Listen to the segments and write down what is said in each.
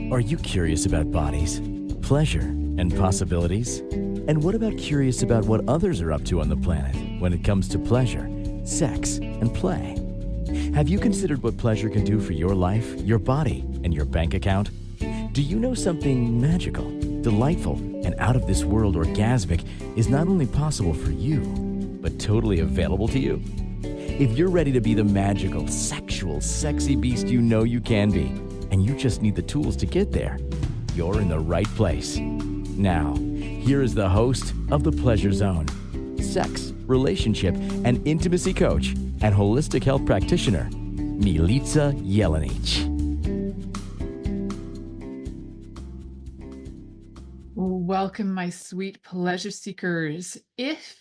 Are you curious about bodies, pleasure, and possibilities? And what about curious about what others are up to on the planet when it comes to pleasure, sex, and play? Have you considered what pleasure can do for your life, your body, and your bank account? Do you know something magical, delightful, and out of this world orgasmic is not only possible for you, but totally available to you? If you're ready to be the magical, sexual, sexy beast you know you can be, and you just need the tools to get there, you're in the right place. Now, here is the host of The Pleasure Zone, sex, relationship, and intimacy coach and holistic health practitioner, Milica Jelenic. Welcome, my sweet pleasure seekers. If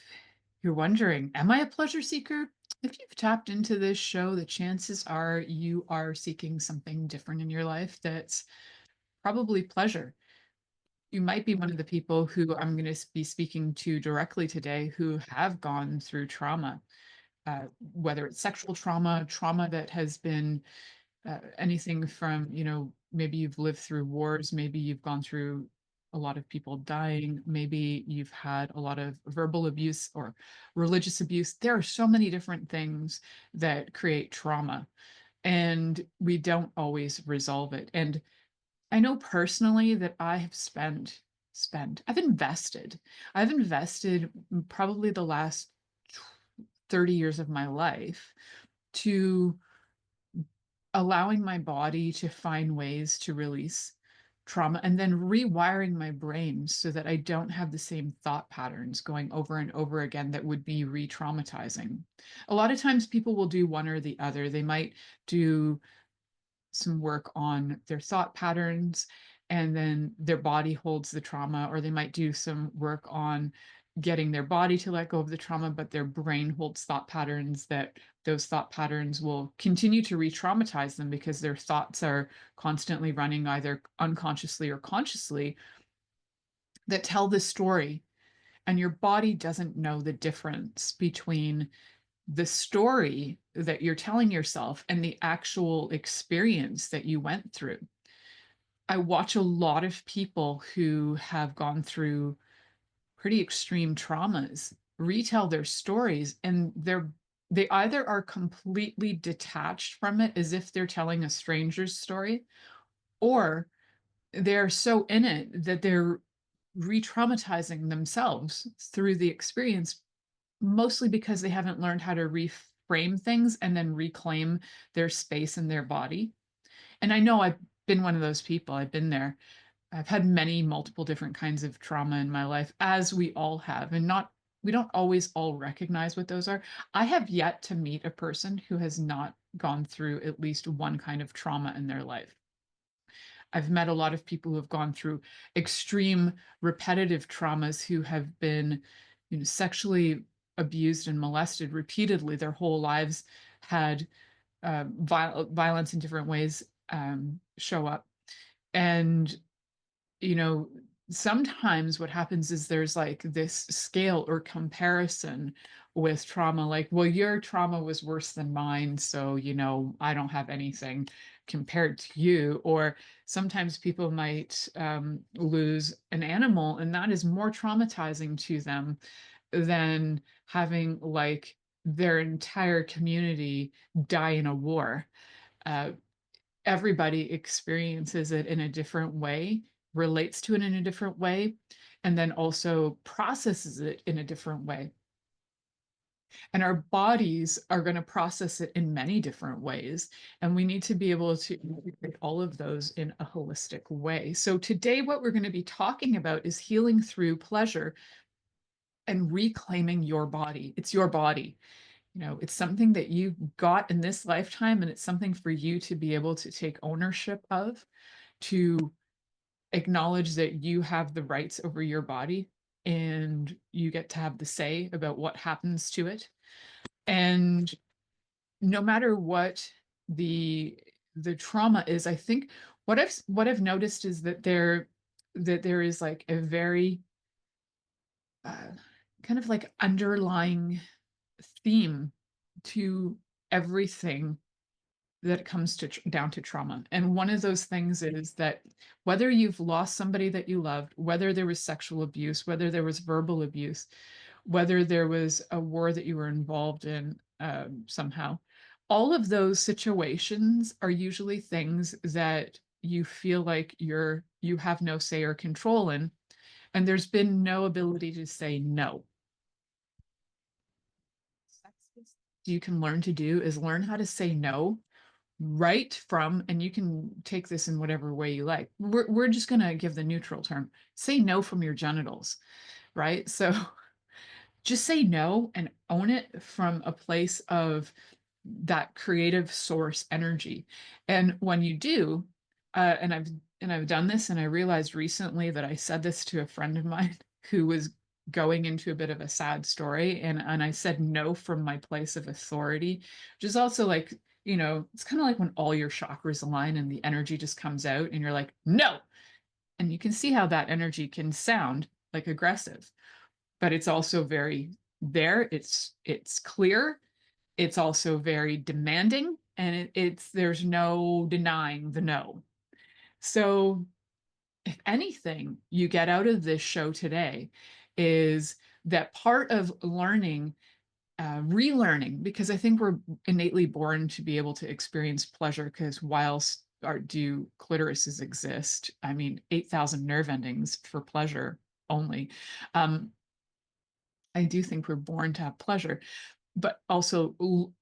you're wondering, am I a pleasure seeker? If you've tapped into this show, the chances are you are seeking something different in your life that's probably pleasure. You might be one of the people who I'm going to be speaking to directly today who have gone through trauma, whether it's sexual trauma, trauma that has been anything from, maybe you've lived through wars, maybe you've gone through a lot of people dying, maybe you've had a lot of verbal abuse or religious abuse. There are so many different things that create trauma, and we don't always resolve it. And I know personally that I have I've invested probably the last 30 years of my life to allowing my body to find ways to release trauma and then rewiring my brain so that I don't have the same thought patterns going over and over again that would be re-traumatizing. A lot of times people will do one or the other. They might do some work on their thought patterns and then their body holds the trauma, or they might do some work on getting their body to let go of the trauma, but their brain holds thought patterns that those thought patterns will continue to re-traumatize them because their thoughts are constantly running either unconsciously or consciously that tell the story. And your body doesn't know the difference between the story that you're telling yourself and the actual experience that you went through. I watch a lot of people who have gone through pretty extreme traumas retell their stories, and they either are completely detached from it as if they're telling a stranger's story, or they're so in it that they're re-traumatizing themselves through the experience, mostly because they haven't learned how to reframe things and then reclaim their space in their body. And I know I've been one of those people. I've been there. I've had many multiple different kinds of trauma in my life, as we all have, and not we don't always all recognize what those are. I have yet to meet a person who has not gone through at least one kind of trauma in their life. I've met a lot of people who have gone through extreme repetitive traumas, who have been, sexually abused and molested repeatedly their whole lives, had violence in different ways show up. And, you know, sometimes what happens is there's like this scale or comparison with trauma, like, well, your trauma was worse than mine, so, I don't have anything compared to you. Or sometimes people might lose an animal, and that is more traumatizing to them than having like their entire community die in a war. Uh, Everybody experiences it in a different way, relates to it in a different way, and then also processes it in a different way. And our bodies are going to process it in many different ways. And we need to be able to integrate all of those in a holistic way. So today, what we're going to be talking about is healing through pleasure and reclaiming your body. It's your body. It's something that you got in this lifetime, and it's something for you to be able to take ownership of, to acknowledge that you have the rights over your body and you get to have the say about what happens to it. And no matter what the trauma is, I think what I've noticed is that there is like a very uh, kind of like underlying theme to everything that it comes to down to trauma. And one of those things is that whether you've lost somebody that you loved, whether there was sexual abuse, whether there was verbal abuse, whether there was a war that you were involved in somehow, all of those situations are usually things that you feel like you have no say or control in, and there's been no ability to say no. You can learn to do is learn how to say no right from, and you can take this in whatever way you like. We're just going to give the neutral term, say no from your genitals, right? So just say no and own it from a place of that creative source energy. And when you do, and I've done this, and I realized recently that I said this to a friend of mine who was going into a bit of a sad story, and I said no from my place of authority, which is also like, it's kind of like when all your chakras align and the energy just comes out and you're like, no. And you can see how that energy can sound like aggressive, but it's also very there. It's clear. It's also very demanding, and there's no denying the no. So if anything you get out of this show today is that part of learning, relearning, because I think we're innately born to be able to experience pleasure, because whilst do clitorises exist, I mean, 8,000 nerve endings for pleasure only. I do think we're born to have pleasure, but also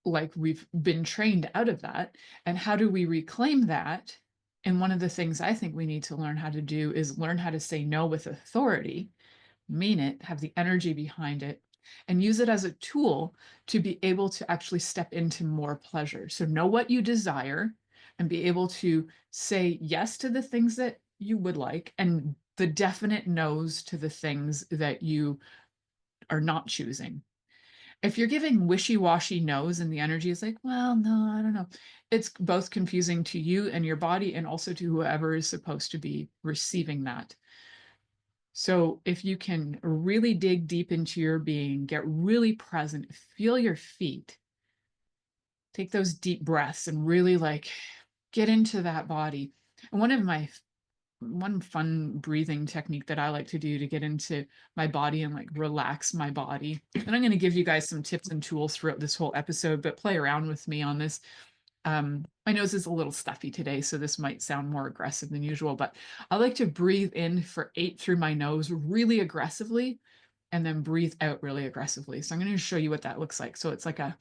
like we've been trained out of that. And how do we reclaim that? And one of the things I think we need to learn how to do is learn how to say no with authority, mean it, have the energy behind it, and use it as a tool to be able to actually step into more pleasure. So know what you desire and be able to say yes to the things that you would like, and the definite no's to the things that you are not choosing. If you're giving wishy-washy no's and the energy is like, well, no, I don't know, it's both confusing to you and your body, and also to whoever is supposed to be receiving that. So if you can really dig deep into your being, get really present, feel your feet, take those deep breaths and really like get into that body. And one fun breathing technique that I like to do to get into my body and like relax my body. And I'm going to give you guys some tips and tools throughout this whole episode, but play around with me on this. My nose is a little stuffy today, so this might sound more aggressive than usual, but I like to breathe in for 8 through my nose really aggressively, and then breathe out really aggressively. So I'm going to show you what that looks like. So it's like and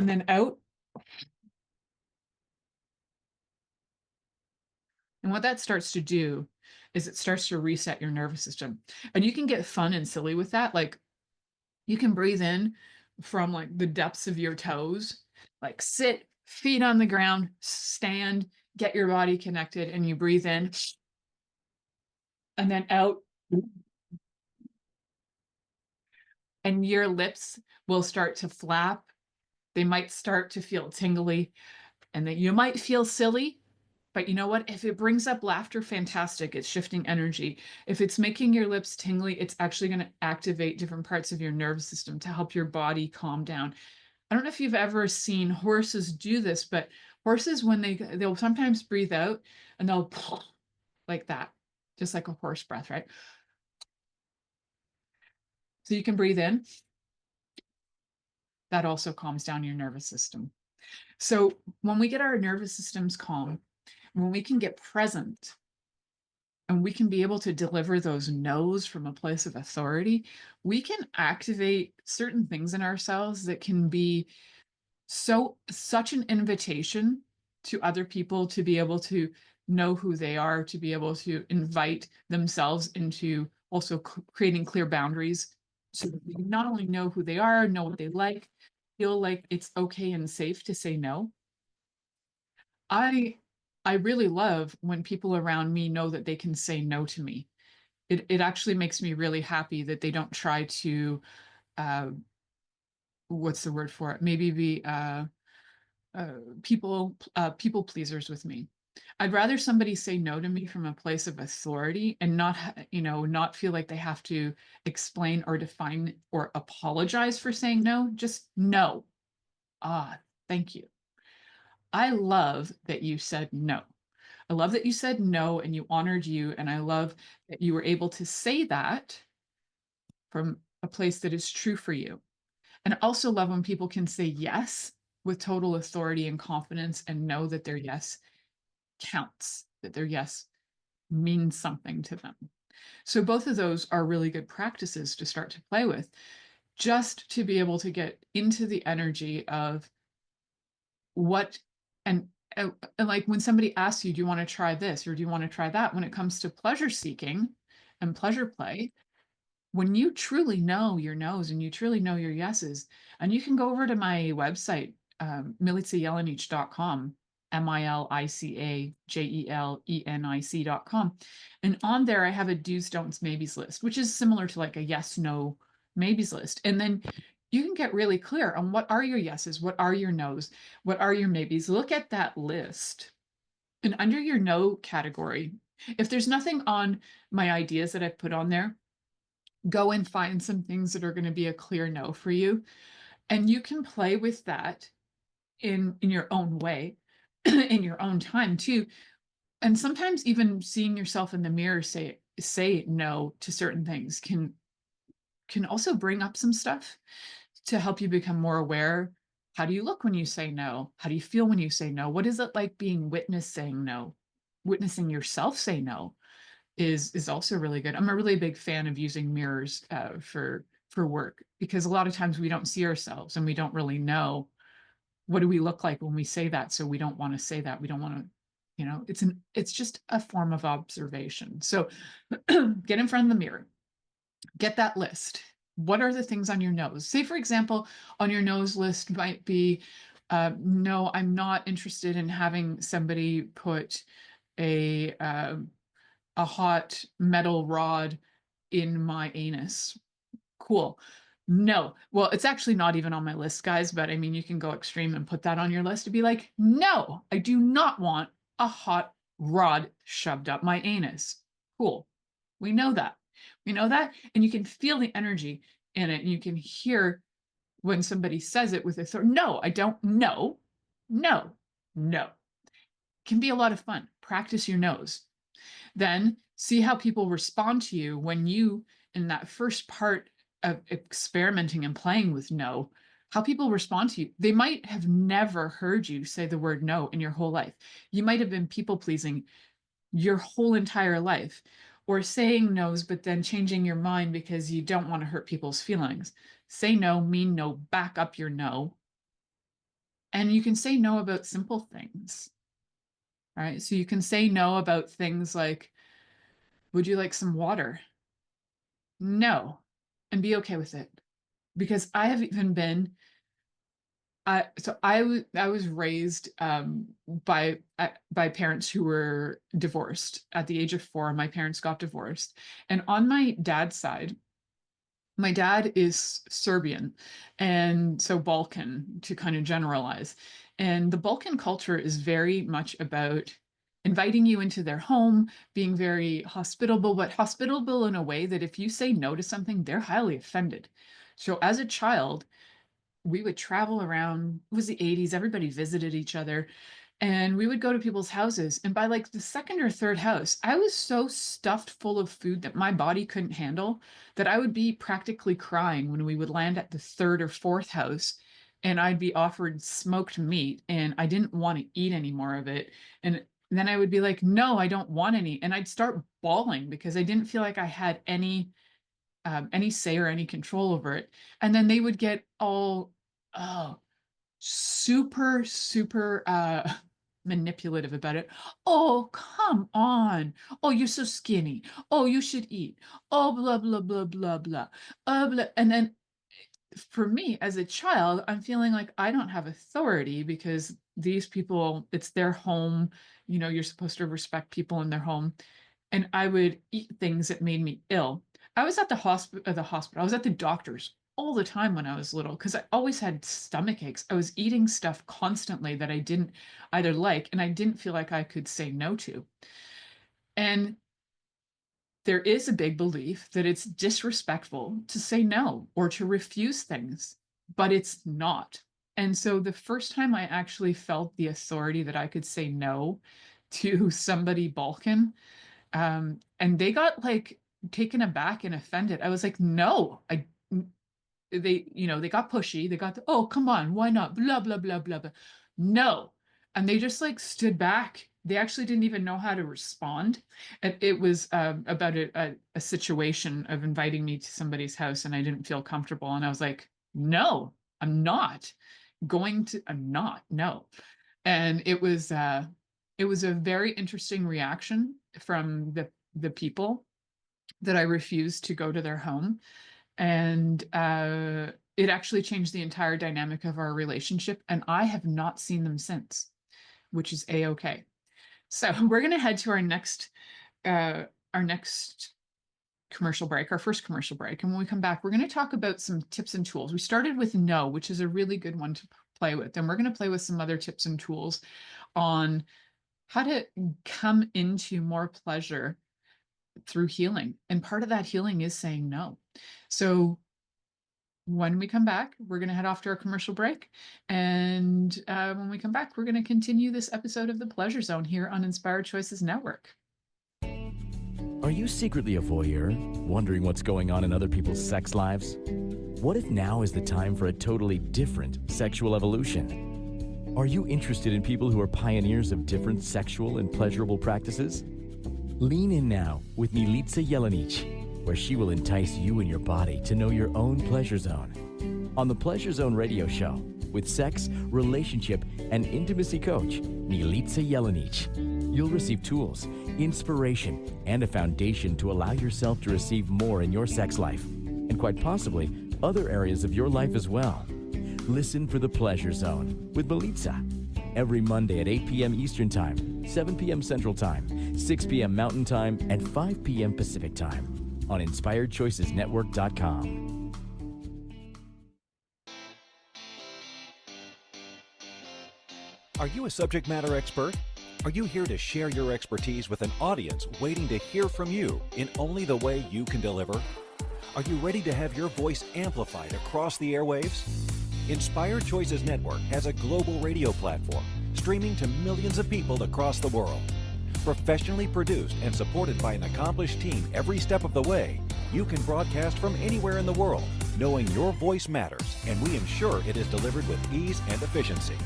then out. And what that starts to do is it starts to reset your nervous system. And you can get fun and silly with that. Like you can breathe in from like the depths of your toes, like sit, feet on the ground, stand, get your body connected, and you breathe in and then out. And your lips will start to flap. They might start to feel tingly, and then you might feel silly. But you know what? If it brings up laughter, fantastic. It's shifting energy. If it's making your lips tingly, it's actually going to activate different parts of your nervous system to help your body calm down. I don't know if you've ever seen horses do this, but horses, when they'll sometimes breathe out and they'll like that, just like a horse breath, right? So you can breathe in. That also calms down your nervous system. So when we get our nervous systems calm, when we can get present and we can be able to deliver those no's from a place of authority, we can activate certain things in ourselves that can be such an invitation to other people to be able to know who they are, to be able to invite themselves into also creating clear boundaries so that they not only know who they are, know what they like, feel like it's okay and safe to say no. I I really love when people around me know that they can say no to me. It actually makes me really happy that they don't try to uh, what's the word for it? Maybe be people pleasers with me. I'd rather somebody say no to me from a place of authority and not feel like they have to explain or define or apologize for saying no. Just no. Ah, thank you. I love that you said no. I love that you said no and you honored you. And I love that you were able to say that from a place that is true for you. And I also love when people can say yes with total authority and confidence and know that their yes counts, that their yes means something to them. So both of those are really good practices to start to play with, just to be able to get into the energy of what and and like when somebody asks you, do you want to try this or do you want to try that? When it comes to pleasure seeking and pleasure play, when you truly know your no's and you truly know your yeses, and you can go over to my website, milicajelenic.com, milicajelenic.com. And on there, I have a do's, don'ts, maybes list, which is similar to like a yes, no, maybes list. And then you can get really clear on what are your yeses, what are your no's, what are your maybes. Look at that list. And under your no category, if there's nothing on my ideas that I've put on there, go and find some things that are going to be a clear no for you. And you can play with that in your own way, in your own time too. And sometimes even seeing yourself in the mirror say no to certain things can also bring up some stuff to help you become more aware. How do you look when you say no? How do you feel when you say no? What is it like being witness saying no? Witnessing yourself say no is also really good. I'm a really big fan of using mirrors for work, because a lot of times we don't see ourselves and we don't really know what do we look like when we say that. So we don't want to say that. We don't want to, it's just a form of observation. So get in front of the mirror, get that list. What are the things on your nose? Say, for example, on your nose list might be, no, I'm not interested in having somebody put a hot metal rod in my anus. Cool. No. Well, it's actually not even on my list, guys, but I mean, you can go extreme and put that on your list to be like, no, I do not want a hot rod shoved up my anus. Cool. We know that. We know that. And you can feel the energy in it. And you can hear when somebody says it with authority. No, I don't. No, no, no. Can be a lot of fun. Practice your nose. Then see how people respond to you when you, in that first part of experimenting and playing with no, how people respond to you. They might have never heard you say the word no in your whole life. You might have been people pleasing your whole entire life, or saying no's, but then changing your mind because you don't want to hurt people's feelings. Say no, mean no, back up your no. And you can say no about simple things. Right. So you can say no about things like, would you like some water? No, and be okay with it. Because I have even been, I was raised by parents who were divorced at the age of 4. My parents got divorced, and on my dad's side, my dad is Serbian, and so Balkan to kind of generalize. And the Balkan culture is very much about inviting you into their home, being very hospitable, but hospitable in a way that if you say no to something, they're highly offended. So as a child, we would travel around. It was the 80s, everybody visited each other, and we would go to people's houses. And by like the second or third house, I was so stuffed full of food that my body couldn't handle that I would be practically crying when we would land at the third or fourth house and I'd be offered smoked meat and I didn't want to eat any more of it. And then I would be like, no, I don't want any. And I'd start bawling because I didn't feel like I had any say or any control over it. And then they would get all, oh, super, super manipulative about it. Oh, come on. Oh, you're so skinny. Oh, you should eat. Oh, blah, blah, blah, blah, blah. Blah. And then for me as a child, I'm feeling like I don't have authority because these people, it's their home. You're supposed to respect people in their home. And I would eat things that made me ill. I was at the hospital. I was at the doctor's all the time when I was little because I always had stomach aches. I was eating stuff constantly that I didn't either like and I didn't feel like I could say no to. And there is a big belief that it's disrespectful to say no or to refuse things, but it's not. And so the first time I actually felt the authority that I could say no to somebody balking, and they got like taken aback and offended. I was like, no, they got pushy. They got oh, come on, why not? Blah, blah, blah, blah, blah. No. And they just like stood back. They actually didn't even know how to respond. And it was about a situation of inviting me to somebody's house and I didn't feel comfortable. And I was like, no, I'm not I'm not, no. And it was a very interesting reaction from the people that I refused to go to their home. And it actually changed the entire dynamic of our relationship. And I have not seen them since, which is a-okay. So we're going to head to uh, our next commercial break, our first commercial break. And when we come back, we're going to talk about some tips and tools. We started with no, which is a really good one to play with. And we're going to play with some other tips and tools on how to come into more pleasure through healing. And part of that healing is saying no. So when we come back, we're going to head off to our commercial break. And when we come back, we're going to continue this episode of The Pleasure Zone here on Inspired Choices Network. Are you secretly a voyeur, wondering what's going on in other people's sex lives? What if now is the time for a totally different sexual evolution? Are you interested in people who are pioneers of different sexual and pleasurable practices? Lean in now with Milica Jelenic, where she will entice you and your body to know your own pleasure zone. On the Pleasure Zone radio show, with sex, relationship, and intimacy coach, Milica Jelenic, you'll receive tools, inspiration, and a foundation to allow yourself to receive more in your sex life, and quite possibly other areas of your life as well. Listen for The Pleasure Zone with Milica every Monday at 8 p.m. Eastern Time, 7 p.m. Central Time, 6 p.m. Mountain Time, and 5 p.m. Pacific Time on InspiredChoicesNetwork.com. Are you a subject matter expert? Are you here to share your expertise with an audience waiting to hear from you in only the way you can deliver? Are you ready to have your voice amplified across the airwaves? Inspired Choices Network has a global radio platform streaming to millions of people across the world. Professionally produced and supported by an accomplished team every step of the way, you can broadcast from anywhere in the world, knowing your voice matters, and we ensure it is delivered with ease and efficiency.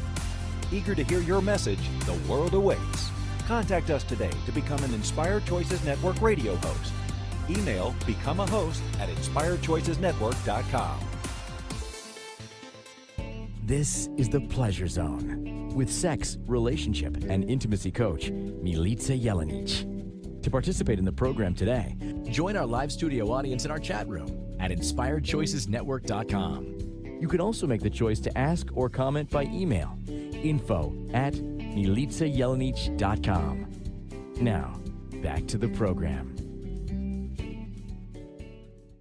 Eager to hear your message, the world awaits. Contact us today to become an Inspired Choices Network radio host. Email become a host at inspiredchoicesnetwork.com. This is The Pleasure Zone with sex, relationship, and intimacy coach, Milica Jelenic. To participate in the program today, join our live studio audience in our chat room at inspiredchoicesnetwork.com. You can also make the choice to ask or comment by email, info@milicajelenic.com. Now, back to the program.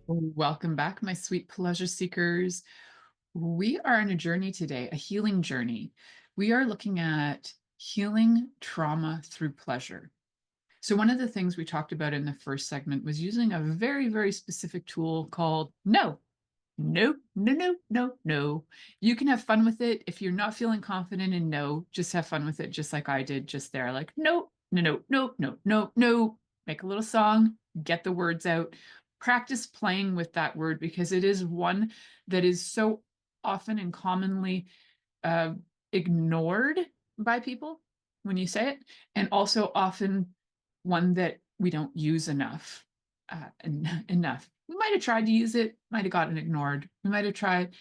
Welcome back, my sweet pleasure seekers. We are on a journey today, a healing journey. We are looking at healing trauma through pleasure. So one of the things we talked about in the first segment was using a very, very specific tool called no. No, no, no, no, no. You can have fun with it. If you're not feeling confident in no, just have fun with it, just like I did just there. Like, no, no, no, no, no, no, no. Make a little song, get the words out. Practice playing with that word because it is one that is so often and commonly ignored by people when you say it, and also often one that we don't use enough. Enough. We might have tried to use it, might have gotten ignored. We might have tried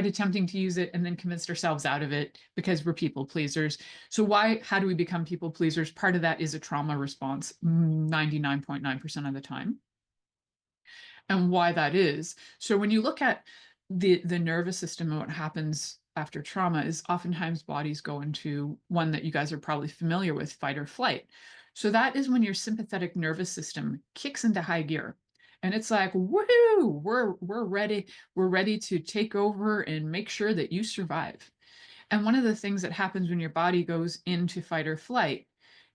attempting to use it and then convinced ourselves out of it because we're people pleasers. So how do we become people pleasers? Part of that is a trauma response, 99.9% of the time. And why that is. So when you look at the nervous system and what happens after trauma is oftentimes bodies go into one that you guys are probably familiar with, fight or flight. So that is when your sympathetic nervous system kicks into high gear. And it's like, woohoo, we're ready. We're ready to take over and make sure that you survive. And one of the things that happens when your body goes into fight or flight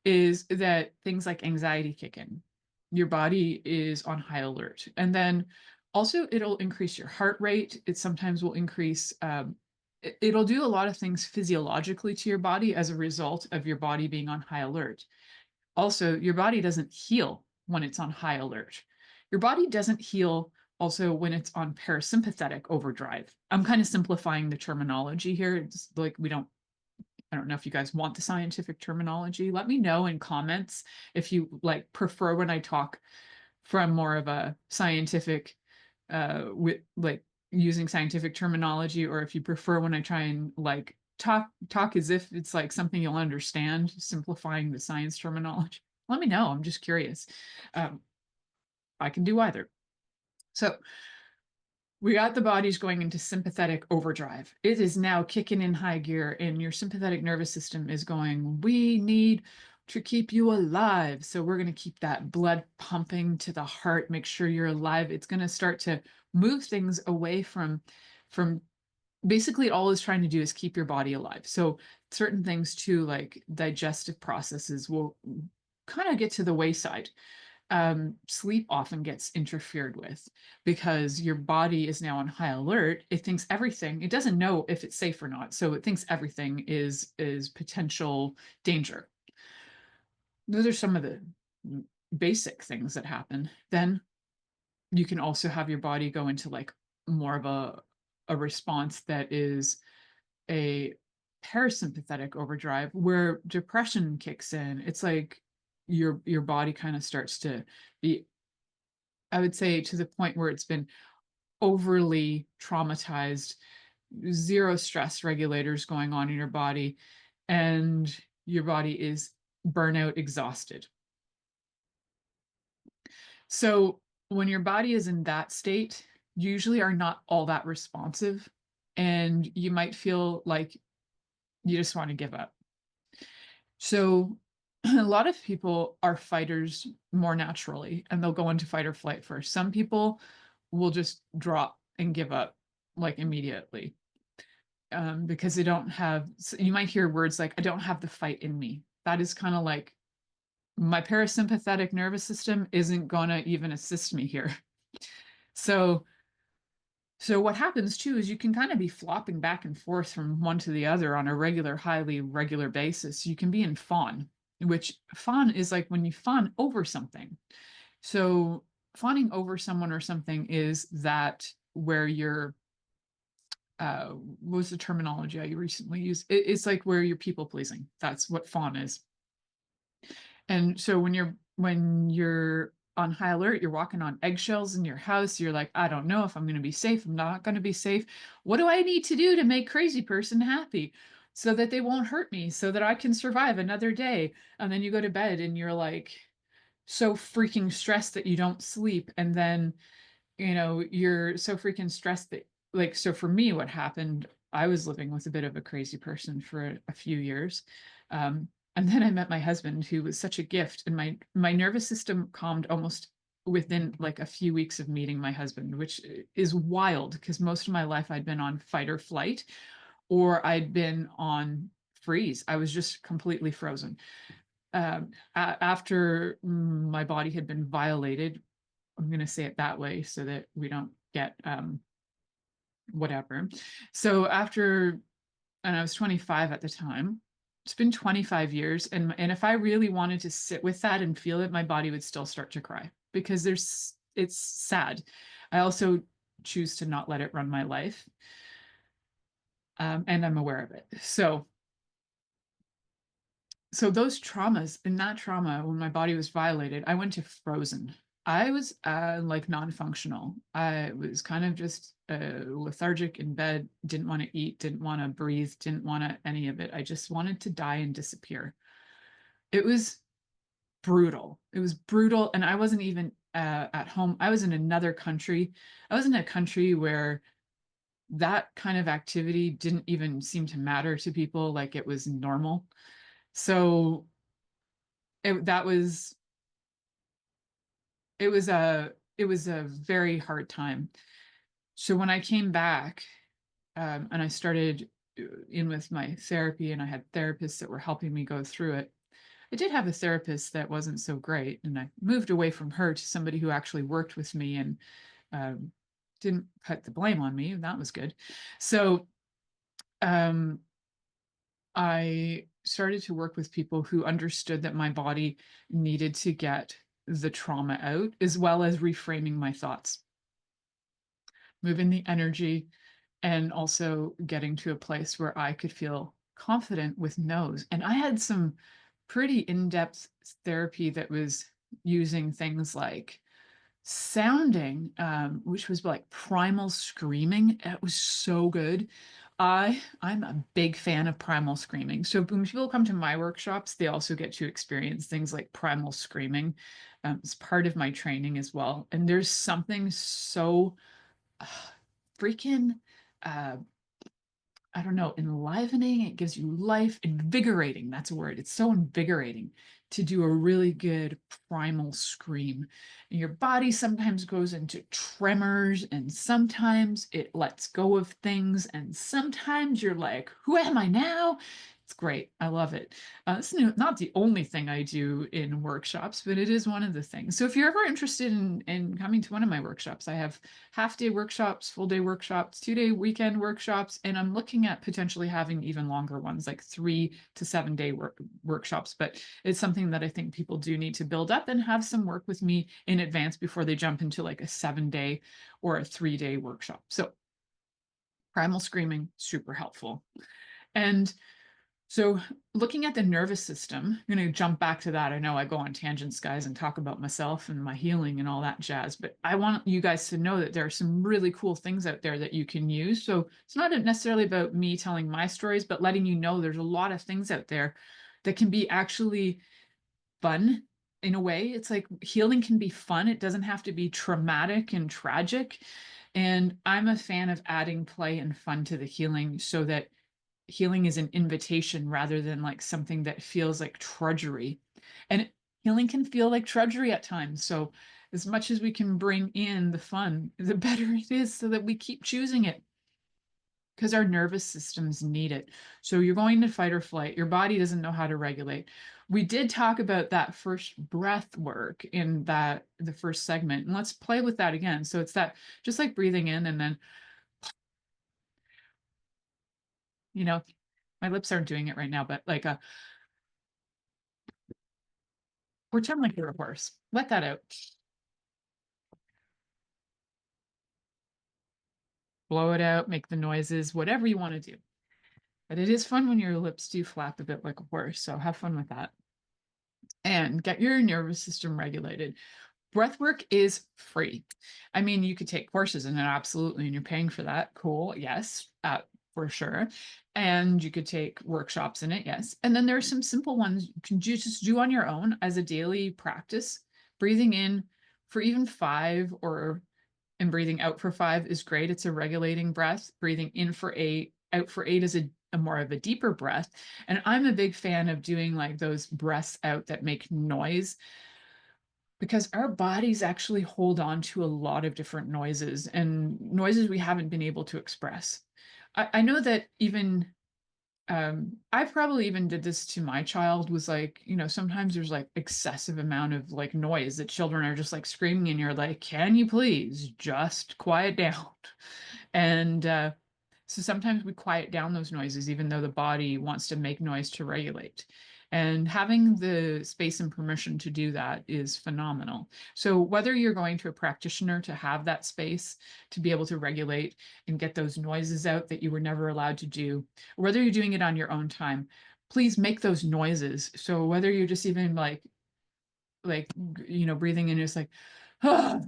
is that things like anxiety kick in. Your body is on high alert. And then also it'll increase your heart rate. It sometimes will increase it'll do a lot of things physiologically to your body as a result of your body being on high alert. Also, your body doesn't heal when it's on high alert. Your body doesn't heal also when it's on parasympathetic overdrive. I'm kind of simplifying the terminology here. It's like I don't know if you guys want the scientific terminology. Let me know in comments if you like prefer when I talk from more of a scientific with like using scientific terminology, or if you prefer when I try and like talk as if it's like something you'll understand, simplifying the science terminology. Let me know. I'm just curious. I can do either. So we got the body's going into sympathetic overdrive. It is now kicking in high gear, and your sympathetic nervous system is going, we need to keep you alive. So we're going to keep that blood pumping to the heart, make sure you're alive. It's going to start to move things away from basically all it's trying to do is keep your body alive. So certain things too, like digestive processes, will kind of get to the wayside. Sleep often gets interfered with because your body is now on high alert. It thinks everything, it doesn't know if it's safe or not. So it thinks everything is potential danger. Those are some of the basic things that happen. Then you can also have your body go into like more of a response that is a parasympathetic overdrive where depression kicks in. It's like your body kind of starts to be, I would say, to the point where it's been overly traumatized, zero stress regulators going on in your body, and your body is burnout exhausted. So when your body is in that state, you usually are not all that responsive, and you might feel like you just want to give up. So a lot of people are fighters more naturally, and they'll go into fight or flight first. Some people will just drop and give up like immediately, because they don't have, you might hear words like, I don't have the fight in me. That is kind of like, my parasympathetic nervous system isn't going to even assist me here. So what happens too is you can kind of be flopping back and forth from one to the other on a highly regular basis. You can be in fawn, which fawn is like when you fawn over something. So fawning over someone or something is that where you're, what was the terminology I recently used? It's like where you're people pleasing. That's what fawn is. And so when you're on high alert, you're walking on eggshells in your house, you're like, I don't know if I'm going to be safe, I'm not going to be safe. What do I need to do to make crazy person happy so that they won't hurt me, so that I can survive another day? And then you go to bed and you're like so freaking stressed that you don't sleep. And then, you're so freaking stressed that, like, so for me, what happened, I was living with a bit of a crazy person for a few years. And then I met my husband, who was such a gift, and my nervous system calmed almost within like a few weeks of meeting my husband, which is wild because most of my life I'd been on fight or flight, or I'd been on freeze. I was just completely frozen. After my body had been violated, I'm going to say it that way so that we don't get whatever. So and I was 25 at the time. It's been 25 years. And if I really wanted to sit with that and feel it, my body would still start to cry because it's sad. I also choose to not let it run my life. And I'm aware of it. So those traumas, in that trauma, when my body was violated, I went to frozen. I was like non-functional. I was kind of just lethargic in bed, didn't want to eat, didn't want to breathe, didn't want to any of it. I just wanted to die and disappear. It was brutal. It was brutal. And I wasn't even at home. I was in another country. I was in a country where that kind of activity didn't even seem to matter to people, like it was normal. So it was a very hard time. So when I came back, and I started in with my therapy, and I had therapists that were helping me go through it. I did have a therapist that wasn't so great, and I moved away from her to somebody who actually worked with me and didn't put the blame on me. That was good. So I started to work with people who understood that my body needed to get the trauma out, as well as reframing my thoughts, moving the energy, and also getting to a place where I could feel confident with no's. And I had some pretty in-depth therapy that was using things like sounding, which was like primal screaming. It was so good. I'm a big fan of primal screaming. So when people come to my workshops, they also get to experience things like primal screaming. It's part of my training as well. And there's something so uh, freaking uh, I don't know, enlivening. It gives you life, invigorating. That's a word. It's so invigorating to do a really good primal scream. And your body sometimes goes into tremors, and sometimes it lets go of things, and sometimes you're like, who am I now? It's great. I love it. It's not the only thing I do in workshops, but it is one of the things. So if you're ever interested in coming to one of my workshops, I have half-day workshops, full-day workshops, 2-day weekend workshops, and I'm looking at potentially having even longer ones, like 3 to 7 day workshops. But it's something that I think people do need to build up and have some work with me in advance before they jump into like a 7-day or a 3-day workshop. So primal screaming, super helpful. And so looking at the nervous system, I'm going to jump back to that. I know I go on tangents, guys, and talk about myself and my healing and all that jazz, but I want you guys to know that there are some really cool things out there that you can use. So it's not necessarily about me telling my stories, but letting you know there's a lot of things out there that can be actually fun in a way. It's like healing can be fun. It doesn't have to be traumatic and tragic. And I'm a fan of adding play and fun to the healing so that healing is an invitation rather than like something that feels like drudgery. And healing can feel like drudgery at times. So as much as we can bring in the fun, the better it is so that we keep choosing it because our nervous systems need it. So you're going to fight or flight. Your body doesn't know how to regulate. We did talk about that first breath work in the first segment. And let's play with that again. So it's that just like breathing in and then, you know, my lips aren't doing it right now, but like pretend like you're a horse. Let that out. Blow it out, make the noises, whatever you want to do. But it is fun when your lips do flap a bit like a horse. So have fun with that. And get your nervous system regulated. Breath work is free. I mean, you could take courses in it, absolutely, and you're paying for that. Cool. Yes, for sure. And you could take workshops in it. Yes. And then there are some simple ones you can just do on your own as a daily practice. Breathing in for even 5 or and breathing out for 5 is great. It's a regulating breath. Breathing in for 8, out for 8 is a more of a deeper breath. And I'm a big fan of doing like those breaths out that make noise because our bodies actually hold on to a lot of different noises and noises we haven't been able to express. I know that even I probably even did this to my child was like, sometimes there's like excessive amount of like noise that children are just like screaming and you're like, can you please just quiet down? And so sometimes we quiet down those noises, even though the body wants to make noise to regulate. And having the space and permission to do that is phenomenal. So whether you're going to a practitioner to have that space to be able to regulate and get those noises out that you were never allowed to do, or whether you're doing it on your own time, please make those noises. So whether you're just even like breathing in, it's like, ah,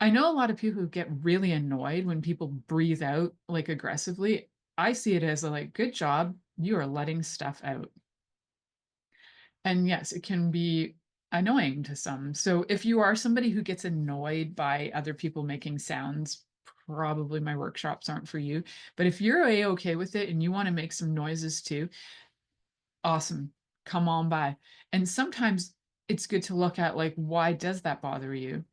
I know a lot of people who get really annoyed when people breathe out like aggressively. I see it as a like, good job, you are letting stuff out. And yes, it can be annoying to some. So if you are somebody who gets annoyed by other people making sounds, probably my workshops aren't for you. But if you're okay with it and you want to make some noises too, awesome. Come on by. And sometimes it's good to look at like, why does that bother you?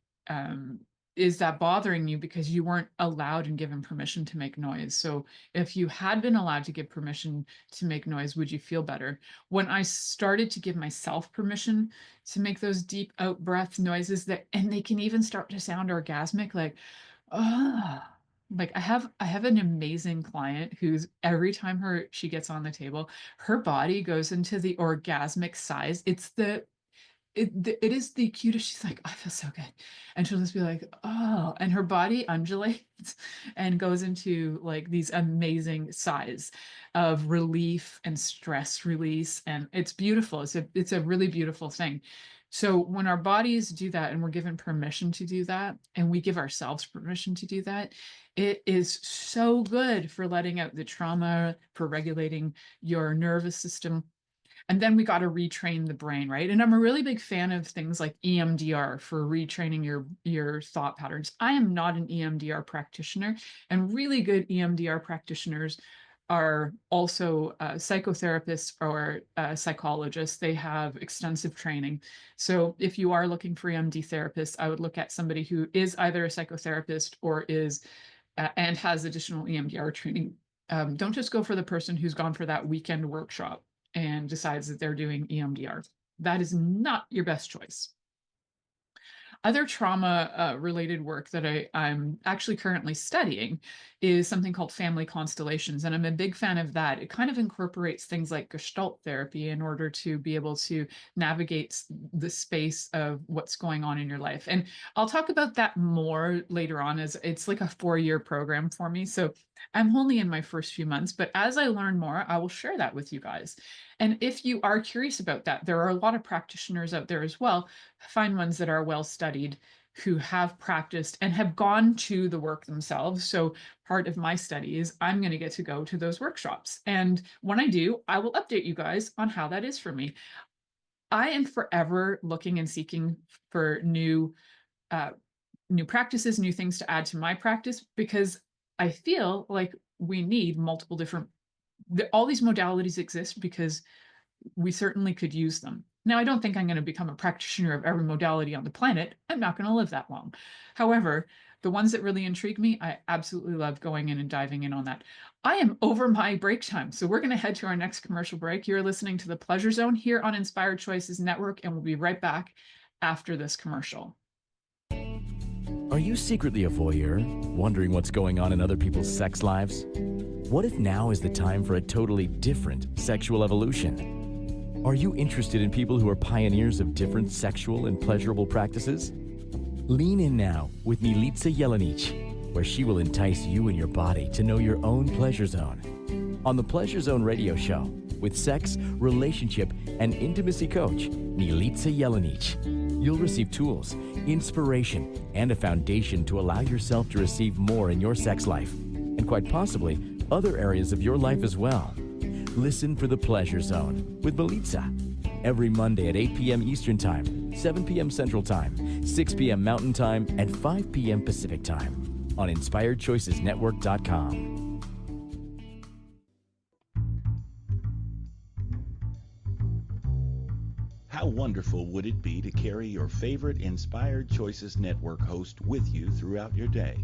Is that bothering you because you weren't allowed and given permission to make noise? So if you had been allowed to give permission to make noise, would you feel better? When I started to give myself permission to make those deep out breath noises and they can even start to sound orgasmic, like, ah. Like I have an amazing client who's every time she gets on the table, her body goes into the orgasmic size. It is the cutest. She's like, I feel so good. And she'll just be like, oh, and her body undulates and goes into like these amazing sighs of relief and stress release. And it's beautiful. It's a really beautiful thing. So when our bodies do that and we're given permission to do that, and we give ourselves permission to do that, it is so good for letting out the trauma, for regulating your nervous system. And then we got to retrain the brain, right? And I'm a really big fan of things like EMDR for retraining your thought patterns. I am not an EMDR practitioner, and really good EMDR practitioners are also psychotherapists or psychologists. They have extensive training. So if you are looking for EMD therapists, I would look at somebody who is either a psychotherapist or is and has additional EMDR training. Don't just go for the person who's gone for that weekend workshop and decides that they're doing EMDR. That is not your best choice. Other trauma related work that I'm actually currently studying is something called family constellations. And I'm a big fan of that. It kind of incorporates things like Gestalt therapy in order to be able to navigate the space of what's going on in your life. And I'll talk about that more later on, as it's like a 4-year program for me. So I'm only in my first few months, but as I learn more, I will share that with you guys. And if you are curious about that, there are a lot of practitioners out there as well. Find ones that are well studied, who have practiced and have gone to the work themselves. So part of my study is I'm going to get to go to those workshops. And when I do, I will update you guys on how that is for me. I am forever looking and seeking for new practices, new things to add to my practice, because I feel like we need multiple different, all these modalities exist because we certainly could use them. Now, I don't think I'm going to become a practitioner of every modality on the planet. I'm not going to live that long. However, the ones that really intrigue me, I absolutely love going in and diving in on that. I am over my break time, so we're going to head to our next commercial break. You're listening to the Pleasure Zone here on Inspired Choices Network, and we'll be right back after this commercial. Are you secretly a voyeur, wondering what's going on in other people's sex lives? What if now is the time for a totally different sexual evolution? Are you interested in people who are pioneers of different sexual and pleasurable practices? Lean in now with Milica Jelenic, where she will entice you and your body to know your own pleasure zone. On the Pleasure Zone radio show, with sex, relationship, and intimacy coach, Milica Jelenic, you'll receive tools, inspiration, and a foundation to allow yourself to receive more in your sex life, and quite possibly other areas of your life as well. Listen for the Pleasure Zone with Milica every Monday at 8 p.m. Eastern Time, 7 p.m. Central Time, 6 p.m. Mountain Time, and 5 p.m. Pacific Time on InspiredChoicesNetwork.com. How wonderful would it be to carry your favorite Inspired Choices Network host with you throughout your day?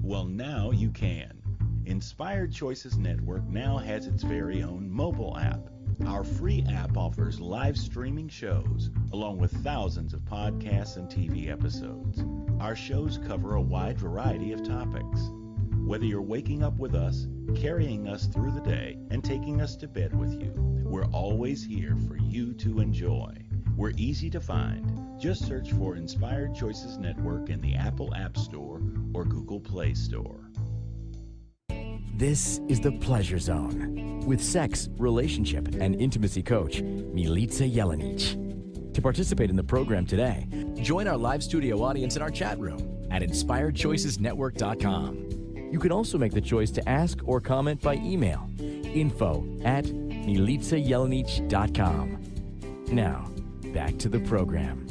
Well, now you can. Inspired Choices Network now has its very own mobile app. Our free app offers live streaming shows, along with thousands of podcasts and TV episodes. Our shows cover a wide variety of topics. Whether you're waking up with us, carrying us through the day, and taking us to bed with you, we're always here for you to enjoy. We're easy to find. Just search for Inspired Choices Network in the Apple App Store or Google Play Store. This is the Pleasure Zone with sex, relationship, and intimacy coach, Milica Jelenic. To participate in the program today, join our live studio audience in our chat room at InspiredChoicesNetwork.com. You can also make the choice to ask or comment by email, info@MilicaJelenic.com. Now, back to the program.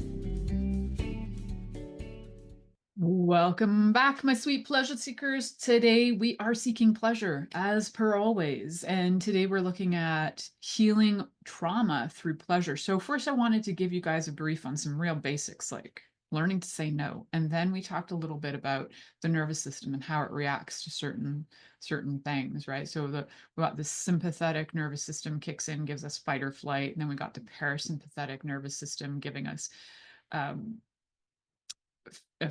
Welcome back, my sweet pleasure seekers. Today we are seeking pleasure, as per always. And today we're looking at healing trauma through pleasure. So first I wanted to give you guys a brief on some real basics, like learning to say no. And then we talked a little bit about the nervous system and how it reacts to certain things, right? So we got the sympathetic nervous system kicks in, gives us fight or flight. And then we got the parasympathetic nervous system giving us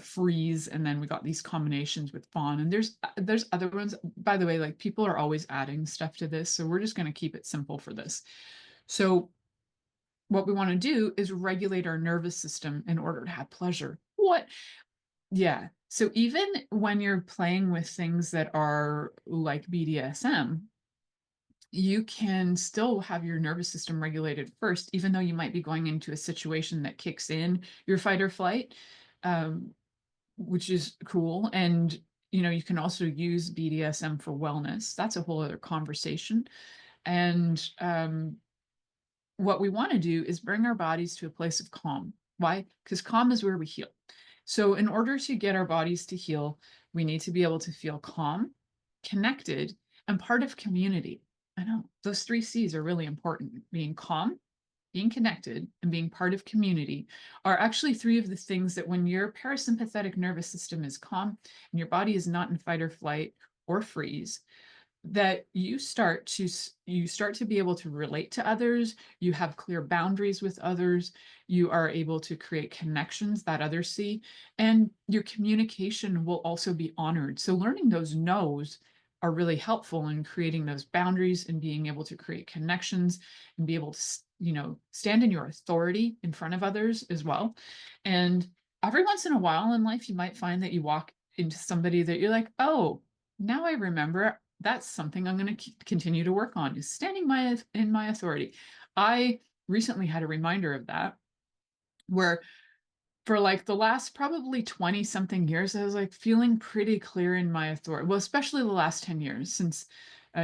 freeze, and then we got these combinations with fawn, and there's other ones. By the way, like, people are always adding stuff to this, so we're just going to keep it simple for this. So what we want to do is regulate our nervous system in order to have pleasure. What? Yeah. So even when you're playing with things that are like BDSM, you can still have your nervous system regulated first, even though you might be going into a situation that kicks in your fight or flight, which is cool. And, you know, you can also use BDSM for wellness. That's a whole other conversation. And what we want to do is bring our bodies to a place of calm. Why? Because calm is where we heal. So in order to get our bodies to heal, we need to be able to feel calm, connected, and part of community. I know those 3 C's are really important. Being calm, being connected, and being part of community are actually 3 of the things that when your parasympathetic nervous system is calm and your body is not in fight or flight or freeze, that you start to be able to relate to others, you have clear boundaries with others, you are able to create connections that others see, and your communication will also be honored. So learning those no's are really helpful in creating those boundaries and being able to create connections and be able to, you know, stand in your authority in front of others as well. And every once in a while in life, you might find that you walk into somebody that you're like, oh, now I remember, that's something I'm going to continue to work on, is standing in my authority. I recently had a reminder of that, where for like the last probably 20 something years, I was like feeling pretty clear in my authority. Well, especially the last 10 years, since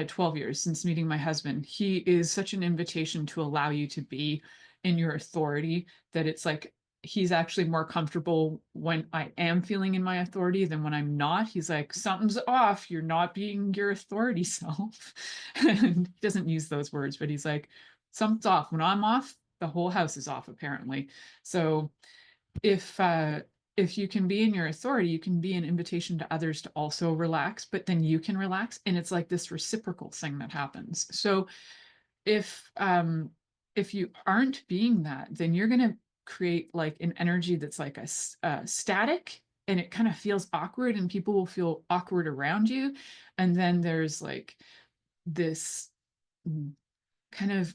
12 years since meeting my husband. He is such an invitation to allow you to be in your authority that it's like he's actually more comfortable when I am feeling in my authority than when I'm not. He's like, something's off. You're not being your authority self. And he doesn't use those words, but he's like, something's off. When I'm off, the whole house is off, apparently. So if you can be in your authority, you can be an invitation to others to also relax, but then you can relax, and it's like this reciprocal thing that happens. So if you aren't being that, then you're going to create like an energy that's like a static, and it kind of feels awkward, and people will feel awkward around you. And then there's like this kind of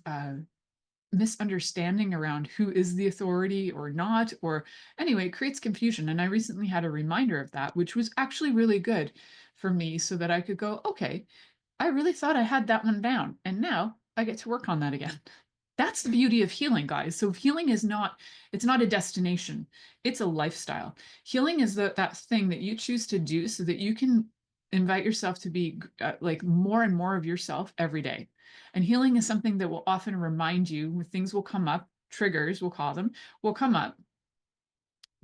misunderstanding around who is the authority or not, or anyway, it creates confusion. And I recently had a reminder of that, which was actually really good for me, so that I could go, okay, I really thought I had that one down, and now I get to work on that again. That's the beauty of healing, guys. So healing is not, it's not a destination, it's a lifestyle. Healing is that thing that you choose to do so that you can invite yourself to be like more and more of yourself every day. And healing is something that will often remind you when things will come up, triggers, we'll call them, will come up,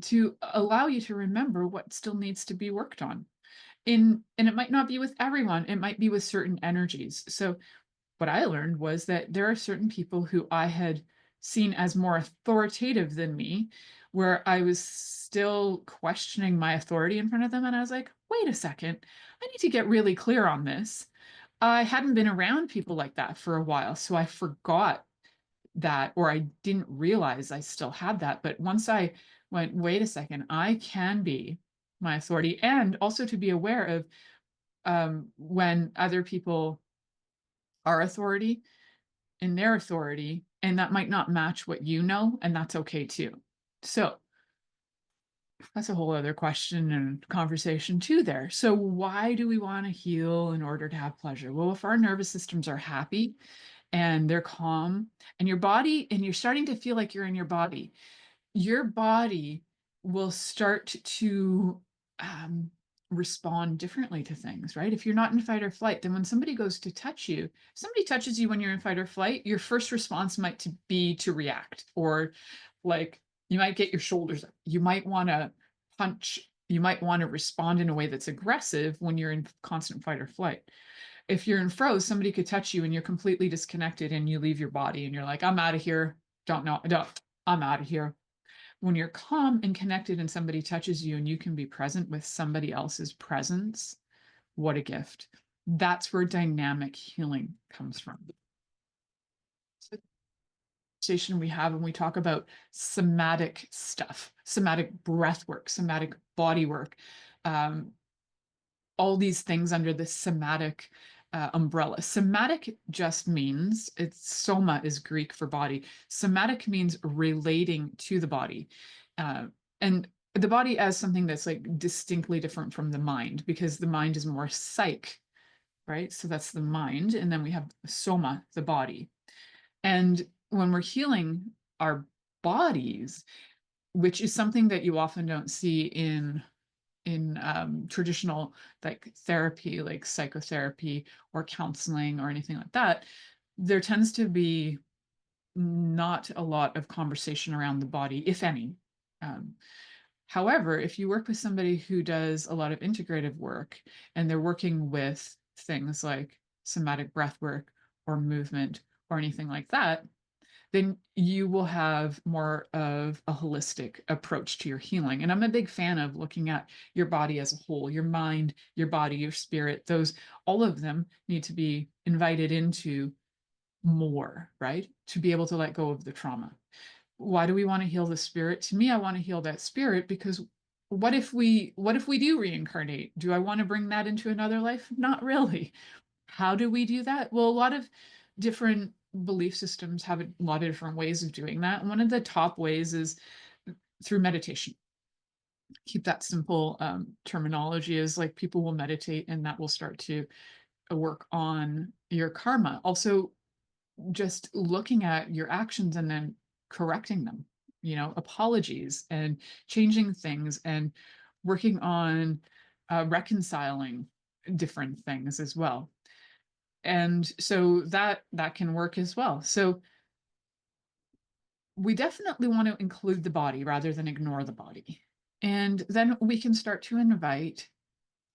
to allow you to remember what still needs to be worked on. And it might not be with everyone, it might be with certain energies. So what I learned was that there are certain people who I had seen as more authoritative than me, where I was still questioning my authority in front of them. And I was like, wait a second, I need to get really clear on this. I hadn't been around people like that for a while, so I forgot that, or I didn't realize I still had that. But once I went, wait a second, I can be my authority, and also to be aware of when other people are authority in their authority, and that might not match what you know, and that's okay too. So that's a whole other question and conversation too there. So why do we want to heal in order to have pleasure? Well, if our nervous systems are happy and they're calm, and your body, and you're starting to feel like you're in your body will start to respond differently to things, right? If you're not in fight or flight, then when somebody goes to touch you, if somebody touches you when you're in fight or flight, your first response might be to react, or like you might get your shoulders up. You might want to punch. You might want to respond in a way that's aggressive when you're in constant fight or flight. If you're in froze, somebody could touch you and you're completely disconnected and you leave your body and you're like, I'm out of here. I'm out of here. When you're calm and connected and somebody touches you and you can be present with somebody else's presence, what a gift. That's where dynamic healing comes from. conversation we have when we talk about somatic stuff, somatic breath work, somatic body work, all these things under the somatic umbrella. Somatic just means, it's soma is Greek for body. Somatic means relating to the body. And the body as something that's like distinctly different from the mind, because the mind is more psych, right? So that's the mind. And then we have soma, the body. And when we're healing our bodies, which is something that you often don't see in traditional like therapy, like psychotherapy or counseling or anything like that, there tends to be not a lot of conversation around the body, if any. However, if you work with somebody who does a lot of integrative work and they're working with things like somatic breath work or movement or anything like that, then you will have more of a holistic approach to your healing. And I'm a big fan of looking at your body as a whole, your mind, your body, your spirit, all of them need to be invited into more, right? To be able to let go of the trauma. Why do we want to heal the spirit? To me, I want to heal that spirit because what if we do reincarnate? Do I want to bring that into another life? Not really. How do we do that? Well, a lot of different belief systems have a lot of different ways of doing that. And one of the top ways is through meditation. Keep that simple. Terminology is like people will meditate and that will start to work on your karma. Also, just looking at your actions and then correcting them, apologies and changing things and working on reconciling different things as well. And so that can work as well. So we definitely want to include the body rather than ignore the body. And then we can start to invite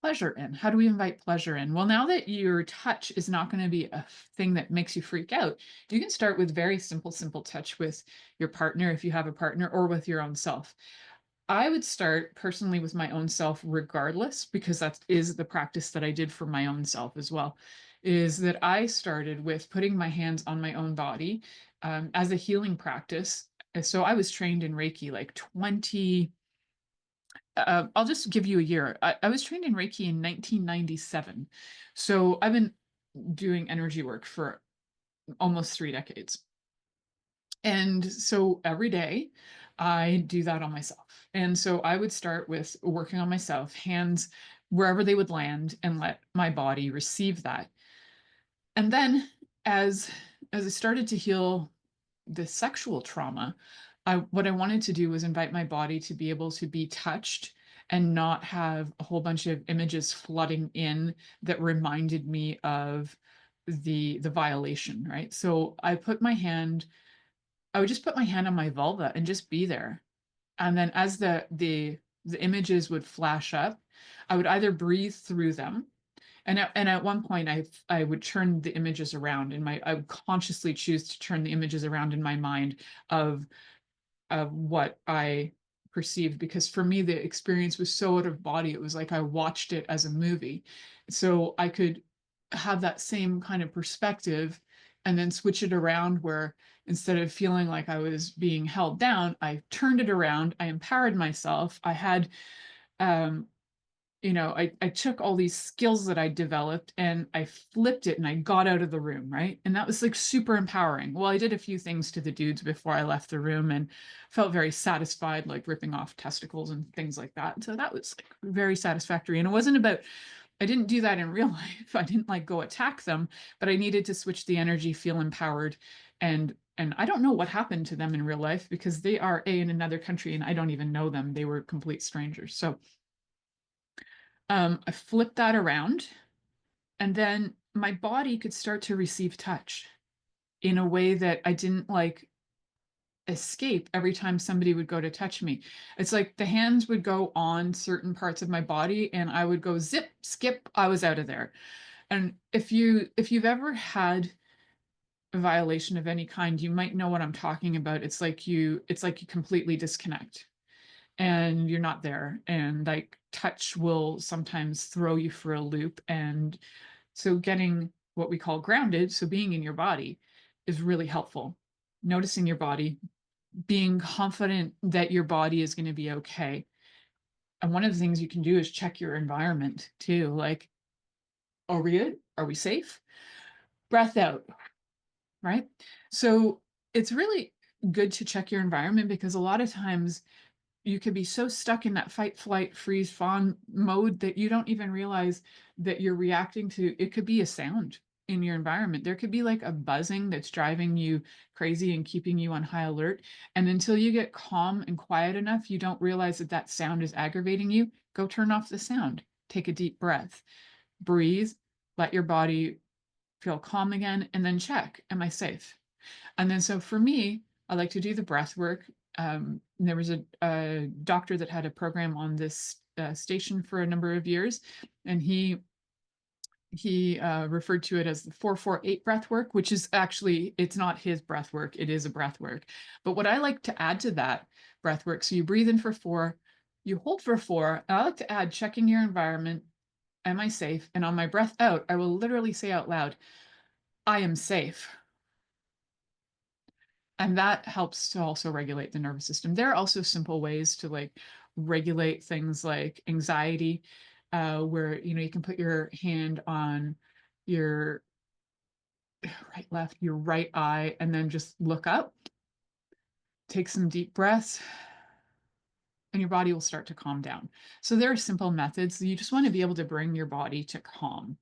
pleasure in. How do we invite pleasure in? Well, now that your touch is not going to be a thing that makes you freak out, you can start with very simple touch with your partner, if you have a partner, or with your own self. I would start personally with my own self regardless, because that is the practice that I did for my own self as well, is that I started with putting my hands on my own body as a healing practice. So I was trained in Reiki like 20, I'll just give you a year. I was trained in Reiki in 1997. So I've been doing energy work for almost 3 decades. And so every day I do that on myself. And so I would start with working on myself, hands wherever they would land, and let my body receive that. And then as I started to heal the sexual trauma, what I wanted to do was invite my body to be able to be touched and not have a whole bunch of images flooding in that reminded me of the violation, right? So I would just put my hand on my vulva and just be there. And then as the images would flash up, I would either breathe through them. And at one point I would turn the images around I would consciously choose to turn the images around in my mind of what I perceived, because for me the experience was so out of body. It was like I watched it as a movie. So I could have that same kind of perspective and then switch it around, where instead of feeling like I was being held down, I turned it around, I empowered myself. I had I took all these skills that I developed and I flipped it and I got out of the room, right? And that was like super empowering. Well, I did a few things to the dudes before I left the room and felt very satisfied, like ripping off testicles and things like that. So that was like very satisfactory. And it wasn't about, I didn't do that in real life. I didn't like go attack them, but I needed to switch the energy, feel empowered. And I don't know what happened to them in real life, because they are in another country and I don't even know them. They were complete strangers. So I flipped that around, and then my body could start to receive touch in a way that I didn't like escape every time somebody would go to touch me. It's like the hands would go on certain parts of my body and I would go zip, skip, I was out of there. And if you've ever had a violation of any kind, you might know what I'm talking about. It's like you completely disconnect and you're not there, and like touch will sometimes throw you for a loop. And so getting what we call grounded, so being in your body, is really helpful. noticing your body, being confident that your body is going to be okay. And one of the things you can do is check your environment too. Like, are we good? Are we safe? Breath out, right? So it's really good to check your environment, because a lot of times you could be so stuck in that fight, flight, freeze, fawn mode that you don't even realize that you're reacting to, it could be a sound in your environment. There could be like a buzzing that's driving you crazy and keeping you on high alert. And until you get calm and quiet enough, you don't realize that that sound is aggravating you. Go turn off the sound. Take a deep breath. Breathe. Let your body feel calm again, and then check, am I safe? And then, so for me, I like to do the breath work. There was a doctor that had a program on this station for a number of years, and he referred to it as the 4-4-8 breath work, which is actually, it's not his breath work, it is a breath work. But what I like to add to that breath work, so you breathe in for 4, you hold for 4, and I like to add checking your environment, am I safe? And on my breath out, I will literally say out loud, I am safe. And that helps to also regulate the nervous system. There are also simple ways to like regulate things like anxiety, where, you know, you can put your hand on your right, left, your right eye, and then just look up, take some deep breaths, and your body will start to calm down. So there are simple methods. You just want to be able to bring your body to calm.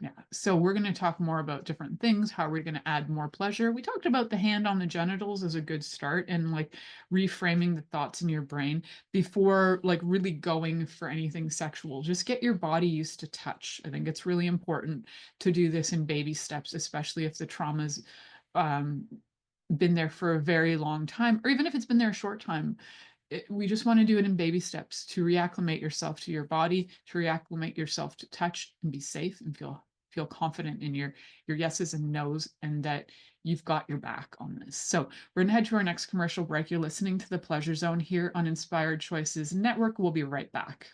Yeah, so we're going to talk more about different things, how we're going to add more pleasure. We talked about the hand on the genitals as a good start, and like reframing the thoughts in your brain before like really going for anything sexual. Just get your body used to touch. I think it's really important to do this in baby steps, especially if the trauma's been there for a very long time, or even if it's been there a short time. We just want to do it in baby steps to reacclimate yourself to your body, to reacclimate yourself to touch and be safe and feel confident in your yeses and nos, and that you've got your back on this. So we're gonna head to our next commercial break. You're listening to the Pleasure Zone here on Inspired Choices Network. We'll be right back.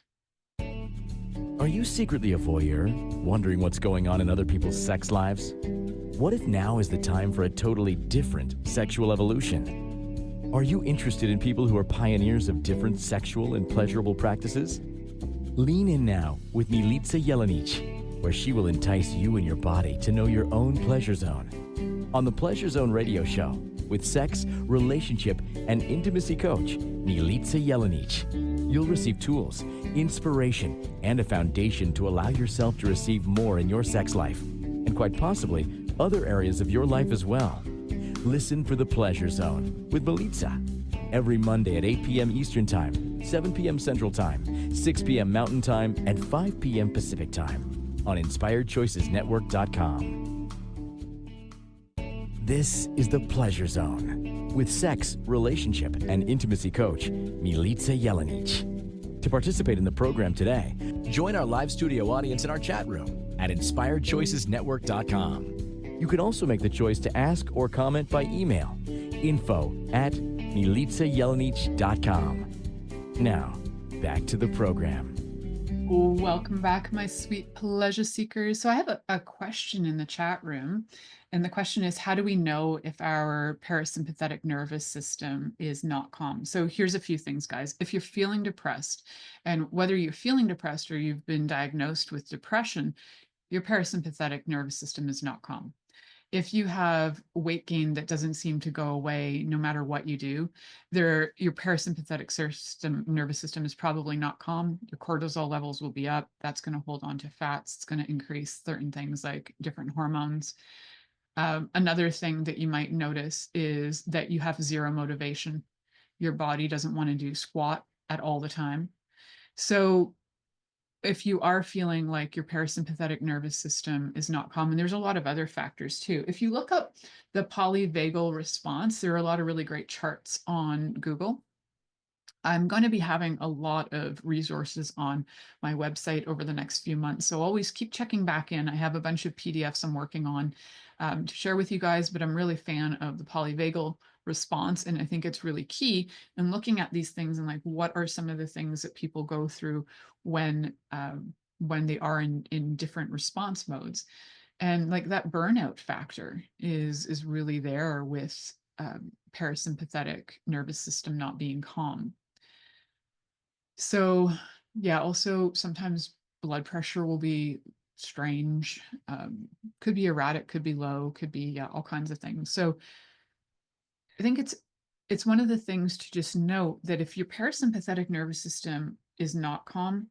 Are you secretly a voyeur, wondering what's going on in other people's sex lives? What if now is the time for a totally different sexual evolution? Are you interested in people who are pioneers of different sexual and pleasurable practices? Lean in now with Milica Jelenic, where she will entice you and your body to know your own pleasure zone. On the Pleasure Zone radio show, with sex, relationship, and intimacy coach, Milica Jelenic, you'll receive tools, inspiration, and a foundation to allow yourself to receive more in your sex life, and quite possibly other areas of your life as well. Listen for the Pleasure Zone with Milica every Monday at 8 p.m. Eastern Time, 7 p.m. Central Time, 6 p.m. Mountain Time, and 5 p.m. Pacific Time on InspiredChoicesNetwork.com. This is the Pleasure Zone with sex, relationship, and intimacy coach, Milica Jelenic. To participate in the program today, join our live studio audience in our chat room at InspiredChoicesNetwork.com. You can also make the choice to ask or comment by email, info@milicajelenic.com. Now, back to the program. Welcome back, my sweet pleasure seekers. So I have a question in the chat room, and the question is, how do we know if our parasympathetic nervous system is not calm? So here's a few things, guys. If you're feeling depressed, and whether you're feeling depressed or you've been diagnosed with depression, your parasympathetic nervous system is not calm. If you have weight gain that doesn't seem to go away no matter what you do, your parasympathetic nervous system is probably not calm. Your cortisol levels will be up. That's going to hold on to fats. It's going to increase certain things like different hormones. Another thing that you might notice is that you have zero motivation. Your body doesn't want to do squat at all the time. So if you are feeling like your parasympathetic nervous system is not calm, and there's a lot of other factors too. If you look up the polyvagal response, there are a lot of really great charts on Google. I'm going to be having a lot of resources on my website over the next few months, so always keep checking back in. I have a bunch of PDFs I'm working on to share with you guys, but I'm really a fan of the polyvagal response, and I think it's really key in looking at these things and like, what are some of the things that people go through when they are in different response modes. And like that burnout factor is really there with parasympathetic nervous system not being calm. So yeah, also sometimes blood pressure will be strange, could be erratic, could be low, could be all kinds of things. So I think it's one of the things to just note that if your parasympathetic nervous system is not calm,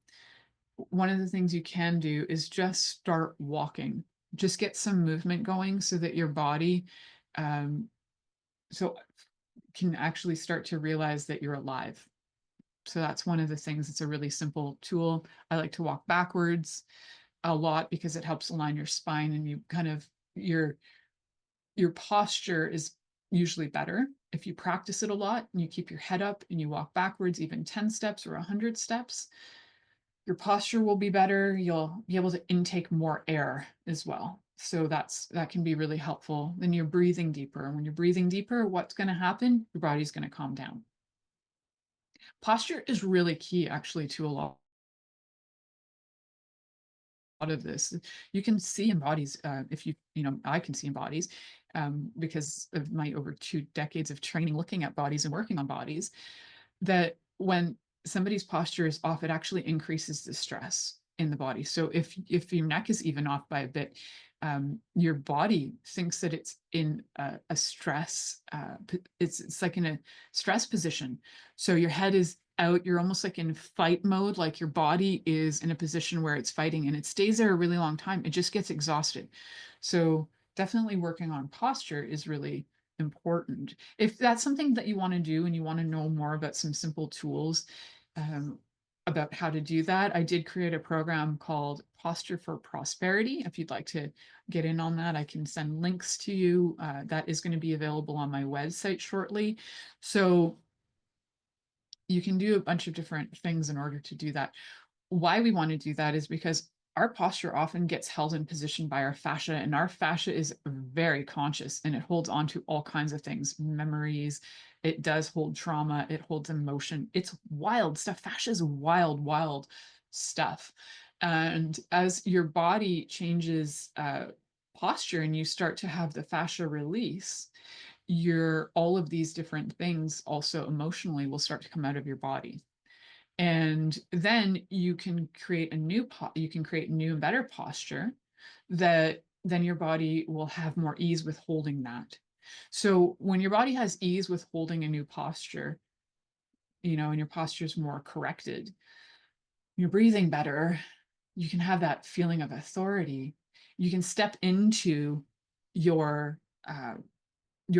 one of the things you can do is just start walking. Just get some movement going so that your body um, so can actually start to realize that you're alive. So that's one of the things. It's a really simple tool. I like to walk backwards a lot because it helps align your spine, and you kind of your posture is usually better if you practice it a lot and you keep your head up and you walk backwards even 10 steps or 100 steps. Your posture will be better. You'll be able to intake more air as well. So that can be really helpful. Then you're breathing deeper. And when you're breathing deeper, what's going to happen? Your body's going to calm down. Posture is really key actually to a lot of this. You can see in bodies, if I can see in bodies because of my over 2 decades of training, looking at bodies and working on bodies, that when somebody's posture is off, it actually increases the stress in the body. So if your neck is even off by a bit, your body thinks that it's in a stress. It's like in a stress position. So your head is out. You're almost like in fight mode. Like your body is in a position where it's fighting, and it stays there a really long time. It just gets exhausted. So definitely working on posture is really important. If that's something that you want to do and you want to know more about some simple tools about how to do that, I did create a program called Posture for Prosperity. If you'd like to get in on that, I can send links to you. That is going to be available on my website shortly. So you can do a bunch of different things in order to do that. Why we want to do that is because our posture often gets held in position by our fascia, and our fascia is very conscious and it holds on to all kinds of things, memories. It does hold trauma. It holds emotion. It's wild stuff. Fascia is wild, wild stuff. And as your body changes posture and you start to have the fascia release, all of these different things also emotionally will start to come out of your body. And then you can create new and better posture that then your body will have more ease with holding that. So when your body has ease with holding a new posture, and your posture is more corrected, you're breathing better, you can have that feeling of authority. You can step into your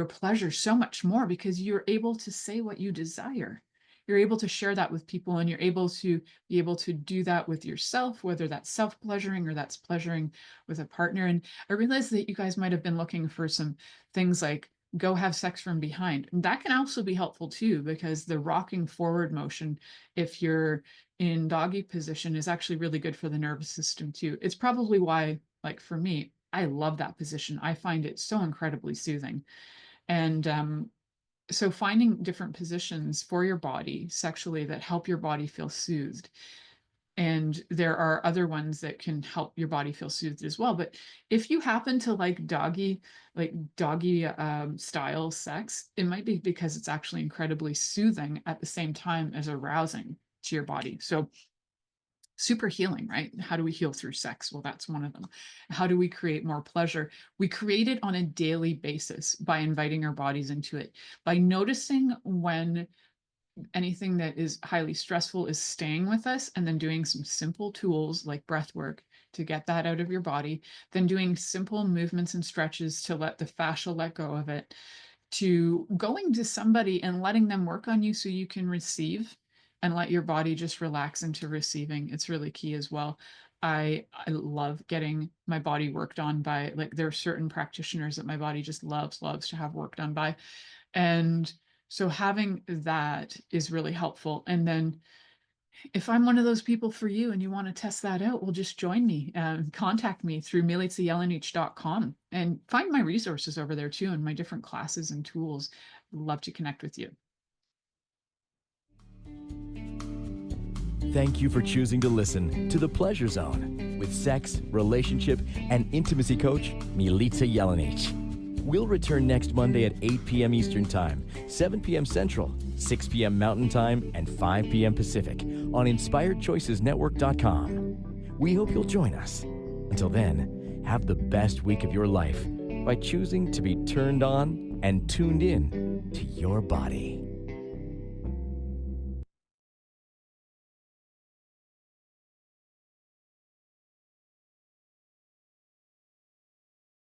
pleasure so much more because you're able to say what you desire. You're able to share that with people, and you're able to do that with yourself, whether that's self-pleasuring or that's pleasuring with a partner. And I realized that you guys might have been looking for some things like go have sex from behind. And that can also be helpful too, because the rocking forward motion, if you're in doggy position, is actually really good for the nervous system too. It's probably why, like for me, I love that position. I find it so incredibly soothing. And so finding different positions for your body sexually that help your body feel soothed. And there are other ones that can help your body feel soothed as well. But if you happen to like doggy style sex, it might be because it's actually incredibly soothing at the same time as arousing to your body. So super healing, right? How do we heal through sex? Well, that's one of them. How do we create more pleasure? We create it on a daily basis by inviting our bodies into it, by noticing when anything that is highly stressful is staying with us, and then doing some simple tools like breath work to get that out of your body, then doing simple movements and stretches to let the fascia let go of it, to going to somebody and letting them work on you so you can receive and let your body just relax into receiving. It's really key as well. I love getting my body worked on by, like, there are certain practitioners that my body just loves to have work done by. And so having that is really helpful. And then if I'm one of those people for you and you want to test that out, well, just join me and contact me through milicajelenic.com and find my resources over there too, and my different classes and tools. I'd love to connect with you. Thank you for choosing to listen to The Pleasure Zone with with sex, relationship, and intimacy coach, Milica Jelenic. We'll return next Monday at 8 p.m. Eastern Time, 7 p.m. Central, 6 p.m. Mountain Time, and 5 p.m. Pacific on InspiredChoicesNetwork.com. We hope you'll join us. Until then, have the best week of your life by choosing to be turned on and tuned in to your body.